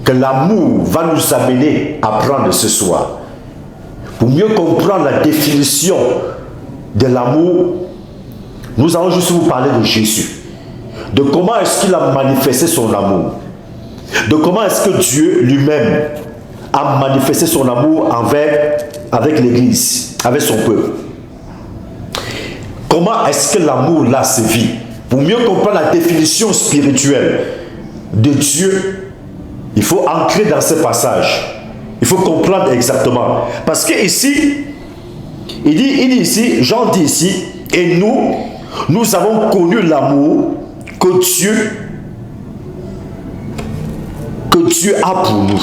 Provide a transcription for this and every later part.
que l'amour va nous amener à prendre ce soir. Pour mieux comprendre la définition de l'amour, nous allons juste vous parler de Jésus. De comment est-ce qu'il a manifesté son amour. De comment est-ce que Dieu lui-même a manifesté son amour avec l'Église, avec son peuple. Comment est-ce que l'amour là se vit? Pour mieux comprendre la définition spirituelle de Dieu, il faut ancrer dans ce passage. Il faut comprendre exactement. Parce que ici, il dit ici, Jean dit ici, et nous avons connu l'amour que Dieu a pour nous.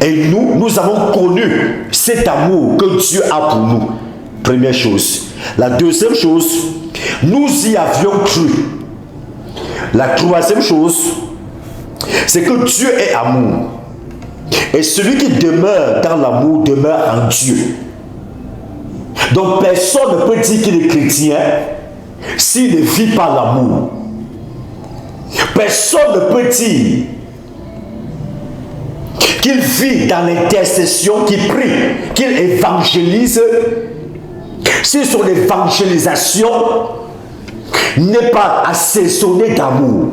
Et nous avons connu cet amour que Dieu a pour nous. Première chose. La deuxième chose, nous y avions cru. La troisième chose, c'est que Dieu est amour. Et celui qui demeure dans l'amour demeure en Dieu. Donc personne ne peut dire qu'il est chrétien s'il ne vit pas l'amour. Personne ne peut dire qu'il vit dans l'intercession, qu'il prie, qu'il évangélise, si son évangélisation n'est pas assaisonnée d'amour.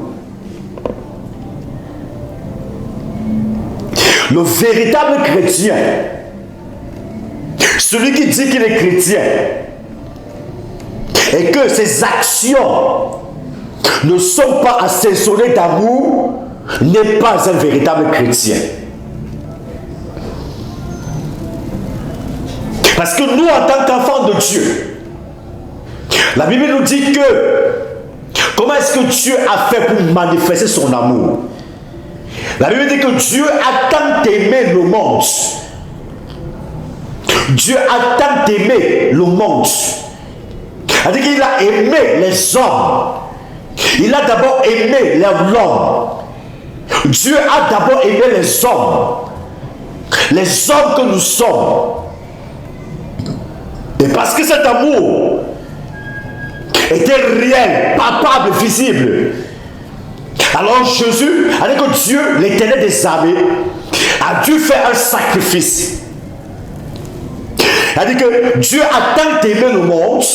Le véritable chrétien, celui qui dit qu'il est chrétien, et que ses actions ne sont pas assaisonnées d'amour, n'est pas un véritable chrétien. Parce que nous, en tant qu'enfants de Dieu, la Bible nous dit que comment est-ce que Dieu a fait pour manifester son amour? La Bible dit que Dieu a tant aimé le monde. Dieu a tant aimé le monde. C'est-à-dire qu'il a aimé les hommes. Il a d'abord aimé l'homme. Dieu a d'abord aimé les hommes que nous sommes. Et parce que cet amour était réel, palpable, visible, alors Jésus, avec que Dieu, l'Éternel des armées, a dû faire un sacrifice. C'est-à-dire que Dieu a tant aimé le monde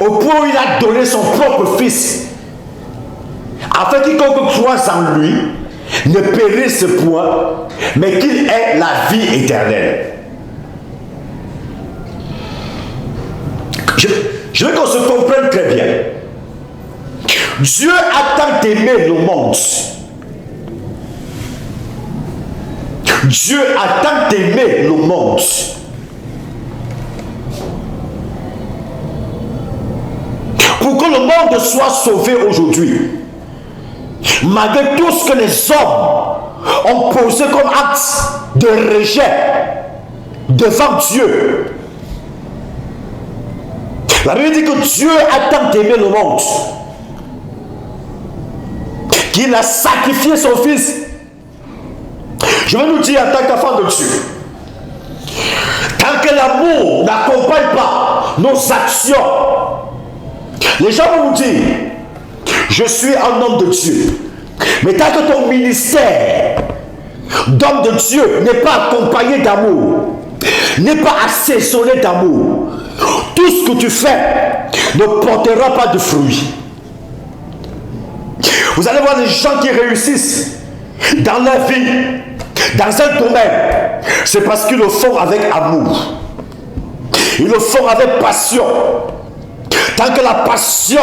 au point où il a donné son propre fils, afin que quiconque croit en lui ne périsse point, mais qu'il ait la vie éternelle. Je veux qu'on se comprenne très bien. Dieu a tant aimé le monde. Dieu a tant aimé le monde. Pour que le monde soit sauvé aujourd'hui, malgré tout ce que les hommes ont posé comme acte de rejet devant Dieu. La Bible dit que Dieu a tant aimé le monde qu'il a sacrifié son fils. Je vais nous dire en tant qu'enfant de Dieu, tant que l'amour n'accompagne pas nos actions, les gens vont nous dire, je suis un homme de Dieu. Mais tant que ton ministère d'homme de Dieu n'est pas accompagné d'amour, n'est pas assaisonné d'amour, tout ce que tu fais ne portera pas de fruits. Vous allez voir des gens qui réussissent dans leur vie, dans un domaine, c'est parce qu'ils le font avec amour. Ils le font avec passion. Tant que la passion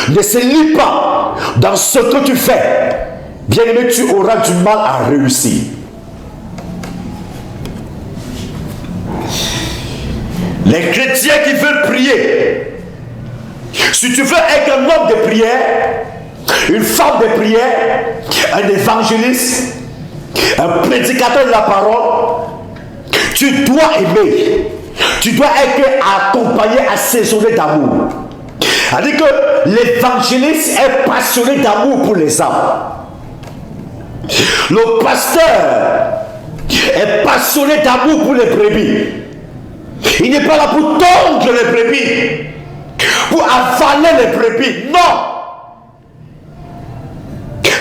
ne se lie pas dans ce que tu fais, bien aimé, tu auras du mal à réussir. Les chrétiens qui veulent prier, si tu veux être un homme de prière, une femme de prière, un évangéliste, un prédicateur de la parole, tu dois aimer, tu dois être accompagné, assaisonné d'amour. C'est-à-dire que l'évangéliste est passionné d'amour pour les âmes. Le pasteur est passionné d'amour pour les brebis. Il n'est pas là pour tondre les brebis, pour avaler les brebis. Non!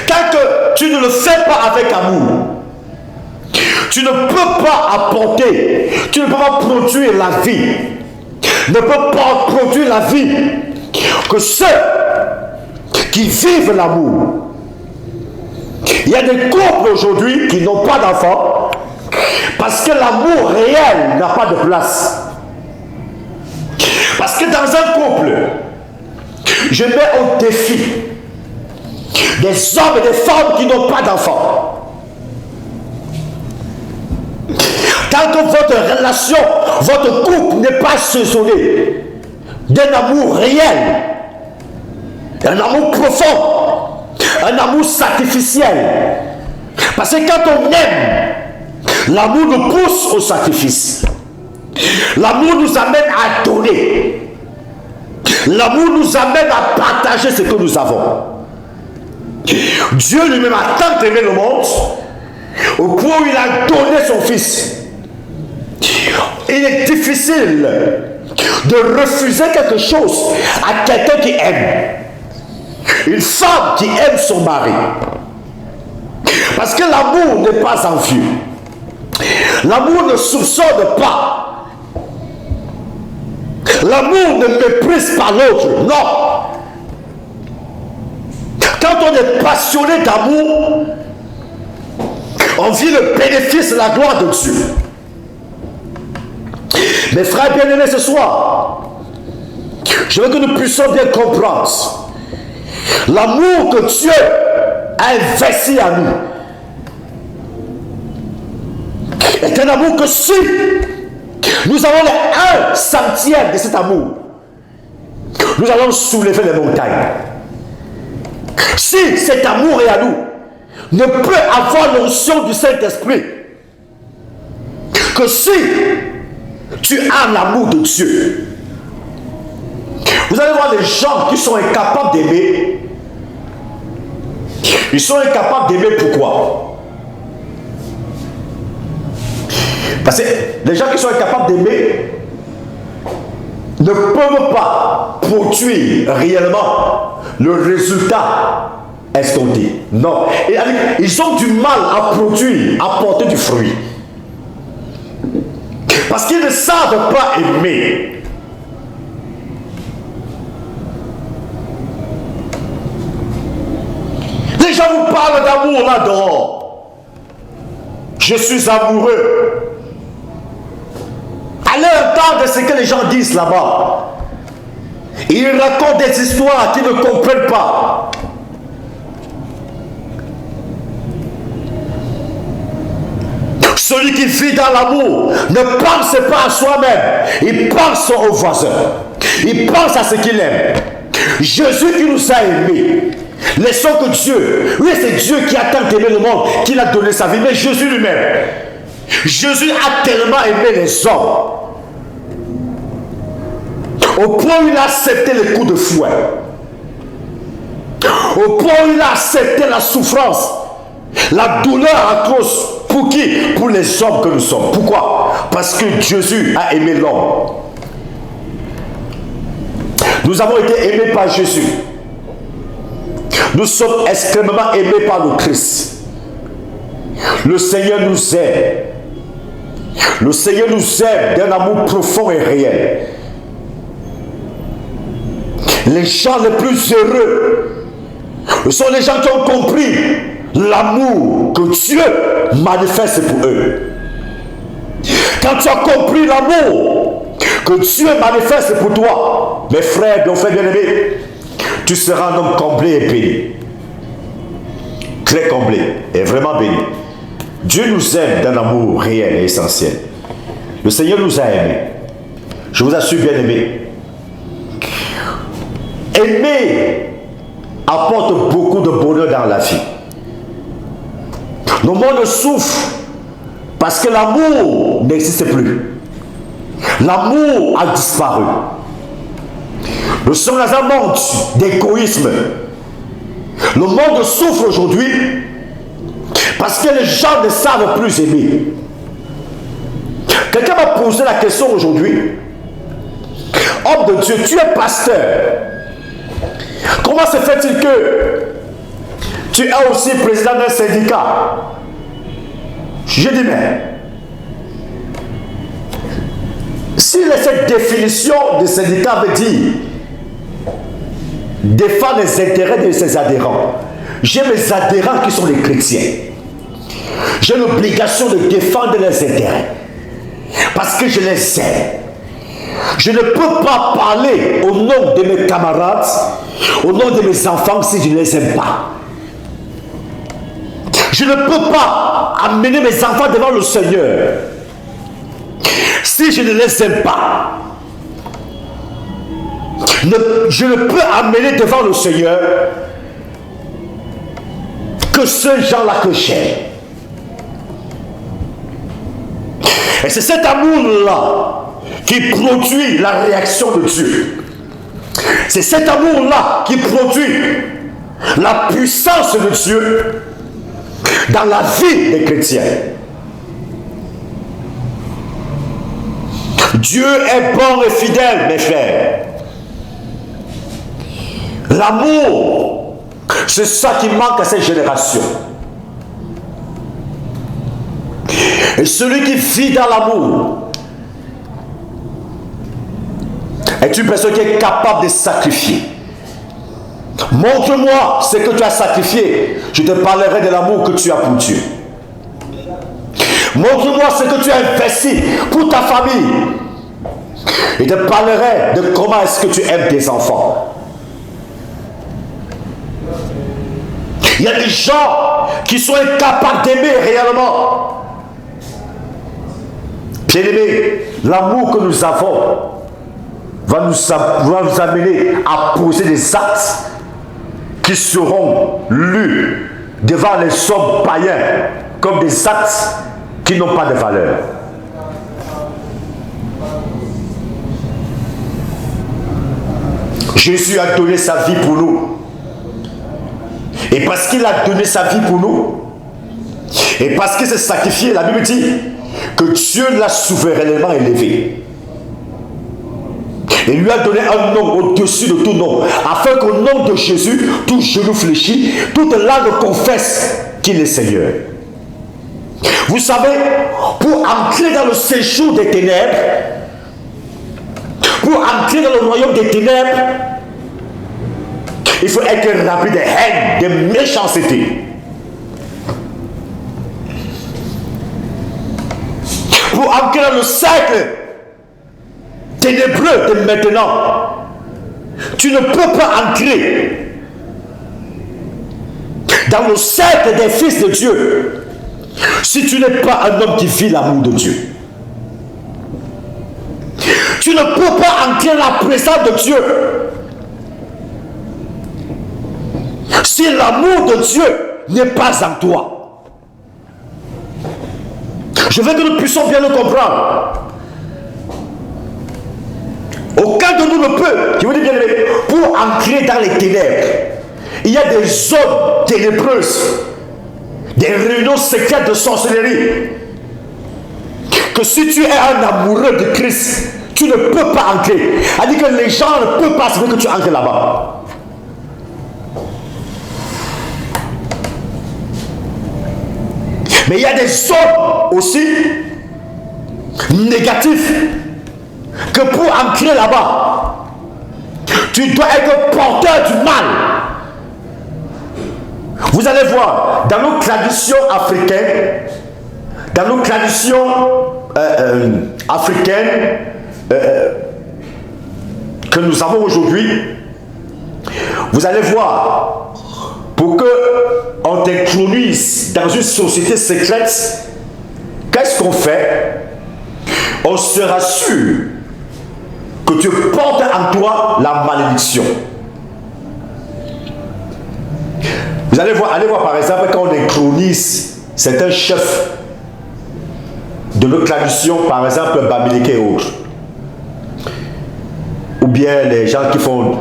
Tant que tu ne le fais pas avec amour, tu ne peux pas apporter, tu ne peux pas produire la vie, ne peut pas produire la vie que ceux qui vivent l'amour. Il y a des couples aujourd'hui qui n'ont pas d'enfants parce que l'amour réel n'a pas de place. Parce que dans un couple, je mets au défi des hommes et des femmes qui n'ont pas d'enfants. Tant que votre relation, votre couple n'est pas saisonné d'un amour réel, un amour profond, un amour sacrificiel. Parce que quand on aime, l'amour nous pousse au sacrifice. L'amour nous amène à donner. L'amour nous amène à partager ce que nous avons. Dieu lui-même a tant aimé le monde au point où il a donné son Fils. Il est difficile de refuser quelque chose à quelqu'un qui aime. Une femme qui aime son mari. Parce que l'amour n'est pas envieux. L'amour ne soupçonne pas. L'amour ne méprise pas l'autre. Non. Quand on est passionné d'amour, on vit le bénéfice de la gloire de Dieu. Mes frères bien-aimés, ce soir, je veux que nous puissions bien comprendre l'amour que Dieu a investi à nous. Est un amour que si nous avons le 1/100 de cet amour, nous allons soulever les montagnes. Si cet amour est à nous, ne peut avoir l'onction du Saint-Esprit que si tu as l'amour de Dieu. Vous allez voir les gens qui sont incapables d'aimer. Ils sont incapables d'aimer pourquoi? Parce que les gens qui sont incapables d'aimer ne peuvent pas produire réellement le résultat escompté. Non. Et ils ont du mal à produire, à porter du fruit. Parce qu'ils ne savent pas aimer. Les gens vous parlent d'amour là-dehors. Je suis amoureux. Allez entendre ce que les gens disent là-bas. Ils racontent des histoires qu'ils ne comprennent pas. Celui qui vit dans l'amour ne pense pas à soi-même. Il pense au voisin. Il pense à ce qu'il aime. Jésus qui nous a aimés. Laissons que Dieu, oui c'est Dieu qui a tant aimé le monde, qu'il a donné sa vie, mais Jésus lui-même. Jésus a tellement aimé les hommes. Au point où il a accepté les coups de fouet. Au point où il a accepté la souffrance. La douleur atroce. Pour qui? Pour les hommes que nous sommes. Pourquoi? Parce que Jésus a aimé l'homme. Nous avons été aimés par Jésus. Nous sommes extrêmement aimés par le Christ. Le Seigneur nous aime. Le Seigneur nous aime d'un amour profond et réel. Les gens les plus heureux, ce sont les gens qui ont compris l'amour que Dieu manifeste pour eux. Quand tu as compris l'amour que Dieu manifeste pour toi, mes frères, mes frères bien-aimés, tu seras un homme comblé et béni. Très comblé et vraiment béni. Dieu nous aime d'un amour réel et essentiel. Le Seigneur nous a aimés. Je vous assure, bien-aimés, aimer apporte beaucoup de bonheur dans la vie. Le monde souffre parce que l'amour n'existe plus. L'amour a disparu. Nous sommes dans un monde d'égoïsme. Le monde souffre aujourd'hui parce que les gens ne savent plus aimer. Quelqu'un m'a posé la question aujourd'hui. Homme de Dieu, tu es pasteur. Comment se fait-il que Tu es aussi président d'un syndicat. Je dis, mais si cette définition de syndicat veut dire défendre les intérêts de ses adhérents, j'ai mes adhérents qui sont les chrétiens. J'ai l'obligation de défendre leurs intérêts parce que je les aime. Je ne peux pas parler au nom de mes camarades, au nom de mes enfants si je ne les aime pas. Je ne peux pas amener mes enfants devant le Seigneur si je ne les aime pas. Je ne peux amener devant le Seigneur que ceux gens-là que j'aime. Et c'est cet amour-là qui produit la réaction de Dieu. C'est cet amour-là qui produit la puissance de Dieu dans la vie des chrétiens. Dieu est bon et fidèle, mes frères. L'amour, c'est ça qui manque à cette génération. Et celui qui vit dans l'amour est une personne qui est capable de sacrifier. Montre-moi ce que tu as sacrifié, je te parlerai de l'amour que tu as pour Dieu. Montre-moi ce que tu as investi pour ta famille, et je te parlerai de comment est-ce que tu aimes tes enfants. Il y a des gens qui sont incapables d'aimer réellement. Bien-aimés, l'amour que nous avons va nous amener à poser des actes qui seront lus devant les hommes païens comme des actes qui n'ont pas de valeur. Jésus a donné sa vie pour nous. Et parce qu'il a donné sa vie pour nous, et parce qu'il s'est sacrifié, la Bible dit que Dieu l'a souverainement élevé. Et lui a donné un nom au-dessus de tout nom, afin qu'au nom de Jésus, tout genou fléchit, toute langue confesse qu'il est Seigneur. Vous savez, pour entrer dans le séjour des ténèbres, pour entrer dans le royaume des ténèbres, il faut être rempli de haine, de méchanceté. Pour entrer dans le cercle ténébreux de maintenant, tu ne peux pas entrer dans le cercle des fils de Dieu si tu n'es pas un homme qui vit l'amour de Dieu. Tu ne peux pas entrer dans la présence de Dieu si l'amour de Dieu n'est pas en toi. Je veux que nous puissions bien le comprendre. Aucun de nous ne peut, je vous dis bien aimé, pour entrer dans les ténèbres, il y a des zones ténébreuses, des réunions secrètes de sorcellerie, que si tu es un amoureux de Christ, tu ne peux pas entrer. C'est-à-dire que les gens ne peuvent pas savoir que tu entres là-bas. Mais il y a des zones aussi négatives que pour entrer là-bas, tu dois être porteur du mal. Vous allez voir, dans nos traditions africaines, que nous avons aujourd'hui, vous allez voir, pour que on t'introduise dans une société secrète, qu'est-ce qu'on fait? On se rassure que tu portes en toi la malédiction. Vous allez voir par exemple, quand on intronise certains chefs de notre tradition, par exemple Bamileke et autres, ou bien les gens qui font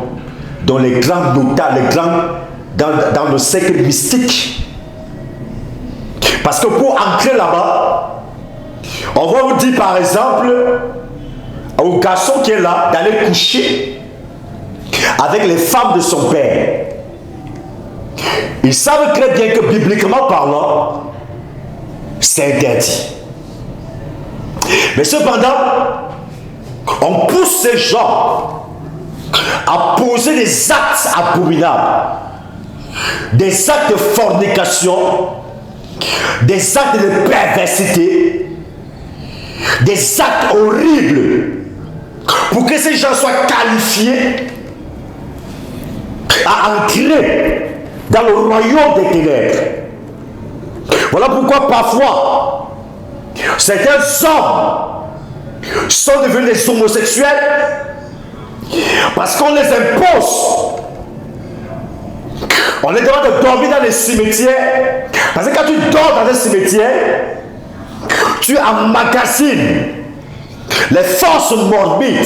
dans les grands notables, dans le cercle mystique. Parce que pour entrer là-bas, on va vous dire par exemple au garçon qui est là d'aller coucher avec les femmes de son père. Ils savent très bien que bibliquement parlant, c'est interdit. Mais cependant, on pousse ces gens à poser des actes abominables, des actes de fornication, des actes de perversité, des actes horribles, pour que ces gens soient qualifiés à entrer dans le royaume des ténèbres. Voilà pourquoi parfois certains hommes sont devenus des homosexuels parce qu'on les impose. On les demande de dormir dans les cimetières, parce que quand tu dors dans un cimetière, tu emmagasines les forces morbides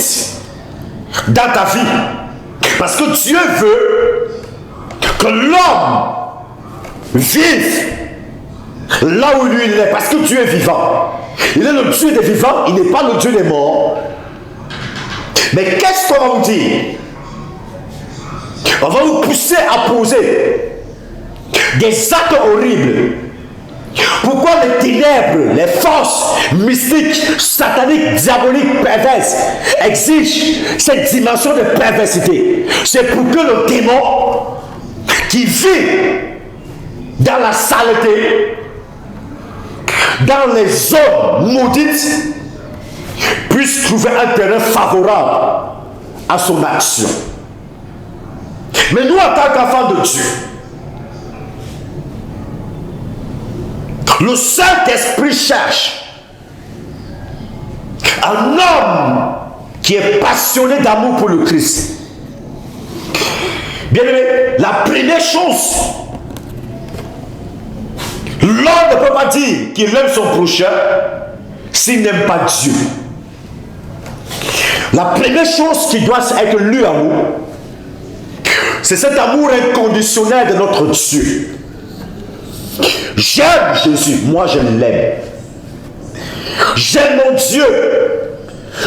dans ta vie, parce que Dieu veut que l'homme vive là où lui il est, parce que Dieu est vivant. Il est le Dieu des vivants, il n'est pas le Dieu des morts. Mais qu'est-ce qu'on va vous dire? On va vous pousser à poser des actes horribles. Pourquoi les ténèbres, les forces mystiques, sataniques, diaboliques, perverses exigent cette dimension de perversité? C'est pour que le démon qui vit dans la saleté, dans les zones maudites, puisse trouver un terrain favorable à son action. Mais nous, en tant qu'enfants de Dieu, le Saint-Esprit cherche un homme qui est passionné d'amour pour le Christ. Bien aimé, la première chose, l'homme ne peut pas dire qu'il aime son prochain s'il n'aime pas Dieu. La première chose qui doit être lue en nous, c'est cet amour inconditionnel de notre Dieu. J'aime Jésus, moi je l'aime. J'aime mon Dieu.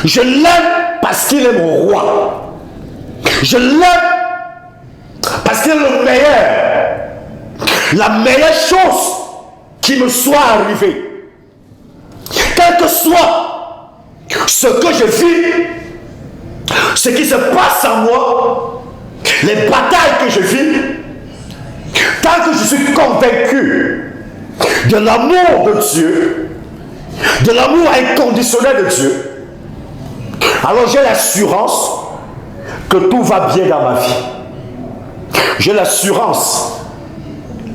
Je l'aime parce qu'il est mon roi. Je l'aime parce qu'il est le meilleur. La meilleure chose qui me soit arrivée. Quel que soit ce que je vis, ce qui se passe en moi, les batailles que je vis, tant que je suis convaincu de l'amour de Dieu, de l'amour inconditionnel de Dieu, alors j'ai l'assurance que tout va bien dans ma vie. J'ai l'assurance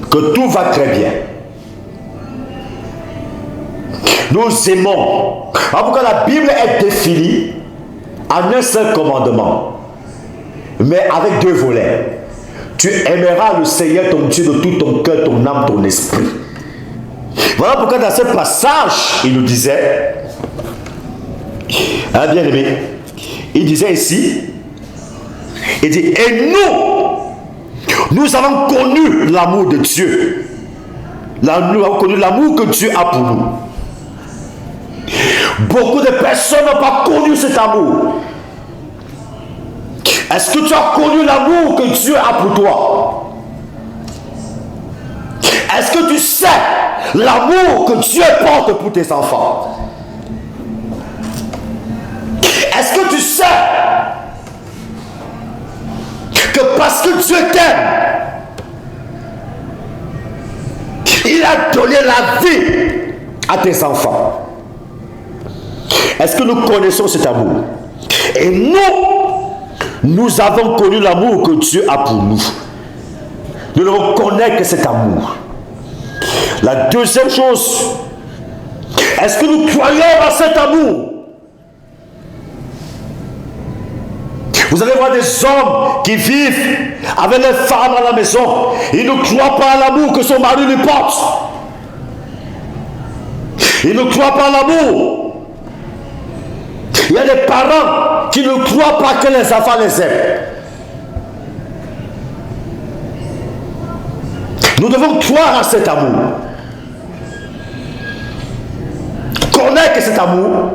que tout va très bien. Nous aimons. En tout cas, la Bible est définie en un seul commandement, mais avec deux volets. Tu aimeras le Seigneur ton Dieu de tout ton cœur, ton âme, ton esprit. Voilà pourquoi dans ce passage, il nous disait, hein, bien aimé, il disait ici, il dit, et nous avons connu l'amour de Dieu. Nous avons connu l'amour que Dieu a pour nous. Beaucoup de personnes n'ont pas connu cet amour. Est-ce que tu as connu l'amour que Dieu a pour toi? Est-ce que tu sais l'amour que Dieu porte pour tes enfants? Est-ce que tu sais que parce que Dieu t'aime, il a donné la vie à tes enfants? Est-ce que nous connaissons cet amour? Et nous avons connu l'amour que Dieu a pour nous. Nous ne reconnaissons que cet amour. La deuxième chose, est-ce que nous croyons à cet amour? Vous allez voir des hommes qui vivent avec les femmes à la maison. Ils ne croient pas à l'amour que son mari lui porte. Ils ne croient pas à l'amour. Il y a des parents qui ne croient pas que les enfants les aiment. Nous devons croire à cet amour. Connaître cet amour.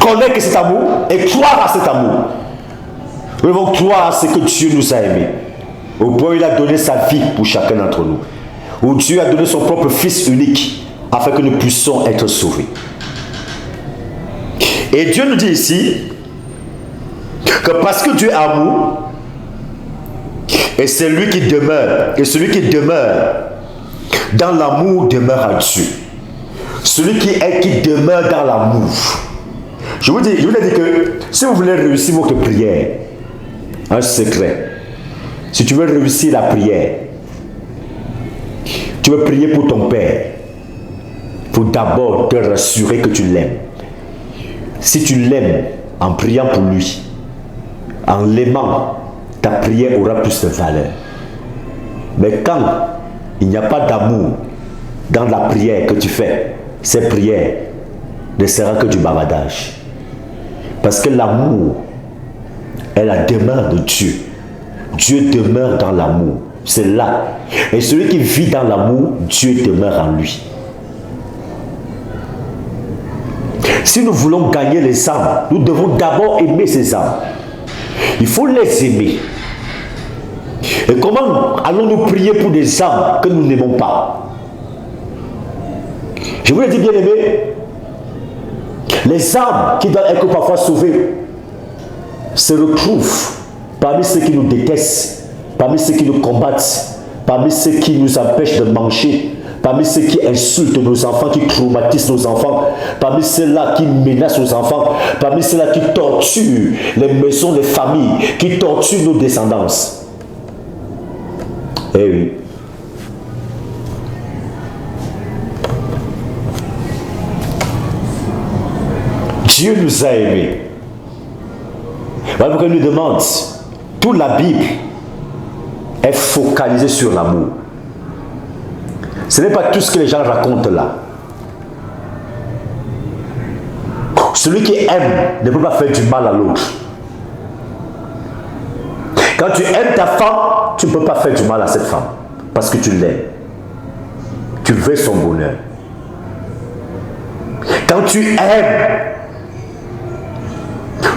Connaître cet amour et croire à cet amour. Nous devons croire à ce que Dieu nous a aimés. Au point où il a donné sa vie pour chacun d'entre nous. Où Dieu a donné son propre Fils unique afin que nous puissions être sauvés. Et Dieu nous dit ici que parce que Dieu est amour, et c'est lui qui demeure, et celui qui demeure dans l'amour demeure en Dieu. Celui qui demeure dans l'amour. Je vous ai dit que si vous voulez réussir votre prière, un secret, si tu veux réussir la prière, tu veux prier pour ton Père, il faut d'abord te rassurer que tu l'aimes. Si tu l'aimes en priant pour lui, en l'aimant, ta prière aura plus de valeur. Mais quand il n'y a pas d'amour dans la prière que tu fais, cette prière ne sera que du bavardage. Parce que l'amour est la demeure de Dieu. Dieu demeure dans l'amour. C'est là. Et celui qui vit dans l'amour, Dieu demeure en lui. Si nous voulons gagner les âmes, nous devons d'abord aimer ces âmes. Il faut les aimer. Et comment allons-nous prier pour des âmes que nous n'aimons pas? Je vous l'ai dit, bien aimé, les âmes qui doivent être parfois sauvées se retrouvent parmi ceux qui nous détestent, parmi ceux qui nous combattent, parmi ceux qui nous empêchent de manger, parmi ceux qui insultent nos enfants, qui traumatisent nos enfants, parmi ceux-là qui menacent nos enfants, parmi ceux-là qui torturent les maisons, les familles, qui torturent nos descendants. Eh oui. Dieu nous a aimés. Voilà pourquoi il nous demande, toute la Bible est focalisée sur l'amour. Ce n'est pas tout ce que les gens racontent là. Celui qui aime ne peut pas faire du mal à l'autre. Quand tu aimes ta femme, tu ne peux pas faire du mal à cette femme. Parce que tu l'aimes. Tu veux son bonheur. Quand tu aimes,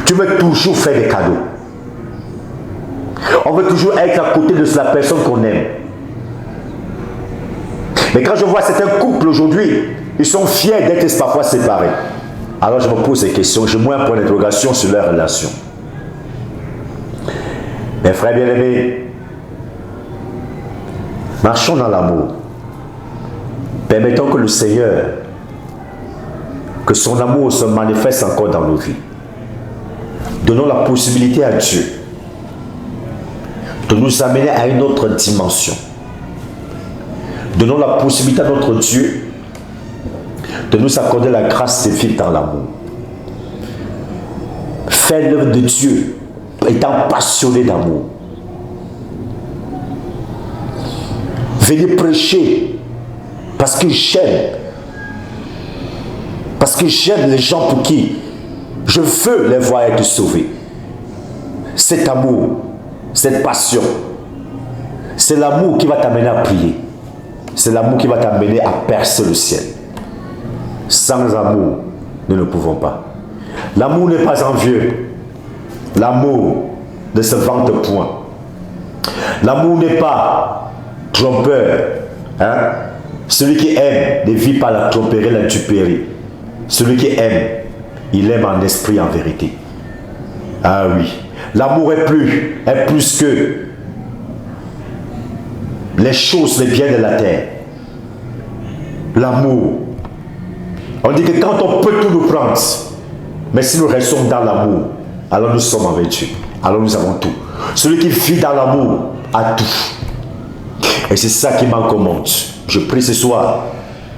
tu veux toujours faire des cadeaux. On veut toujours être à côté de la personne qu'on aime. Mais quand je vois certains couples aujourd'hui, ils sont fiers d'être parfois séparés. Alors je me pose des questions, je mets un point d'interrogation sur leur relation. Mes frères bien-aimés, marchons dans l'amour. Permettons que le Seigneur, que son amour se manifeste encore dans nos vies. Donnons la possibilité à Dieu de nous amener à une autre dimension. Donnons la possibilité à notre Dieu de nous accorder la grâce de vivre dans l'amour. Faire l'œuvre de Dieu étant passionné d'amour. Venez prêcher parce que j'aime. Parce que j'aime les gens pour qui je veux les voir être sauvés. Cet amour, cette passion, c'est l'amour qui va t'amener à prier. C'est l'amour qui va t'amener à percer le ciel. Sans amour, nous ne pouvons pas. L'amour n'est pas envieux. L'amour ne se vante point. L'amour n'est pas trompeur. Hein? Celui qui aime ne vit pas la tromperie, la duperie. Celui qui aime, il aime en esprit, en vérité. Ah oui. L'amour est plus que les choses, les biens de la terre. L'amour. On dit que quand on peut tout nous prendre, mais si nous restons dans l'amour, alors nous sommes avec Dieu. Alors nous avons tout. Celui qui vit dans l'amour a tout. Et c'est ça qui m'en commande. Je prie ce soir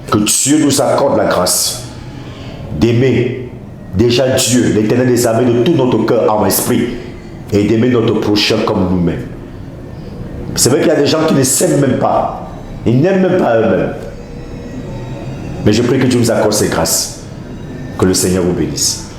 que Dieu nous accorde la grâce d'aimer déjà Dieu, l'Éternel des armées, de tout notre cœur, en esprit, et d'aimer notre prochain comme nous-mêmes. C'est vrai qu'il y a des gens qui ne s'aiment même pas. Ils n'aiment même pas eux-mêmes. Mais je prie que Dieu nous accorde ses grâces. Que le Seigneur vous bénisse.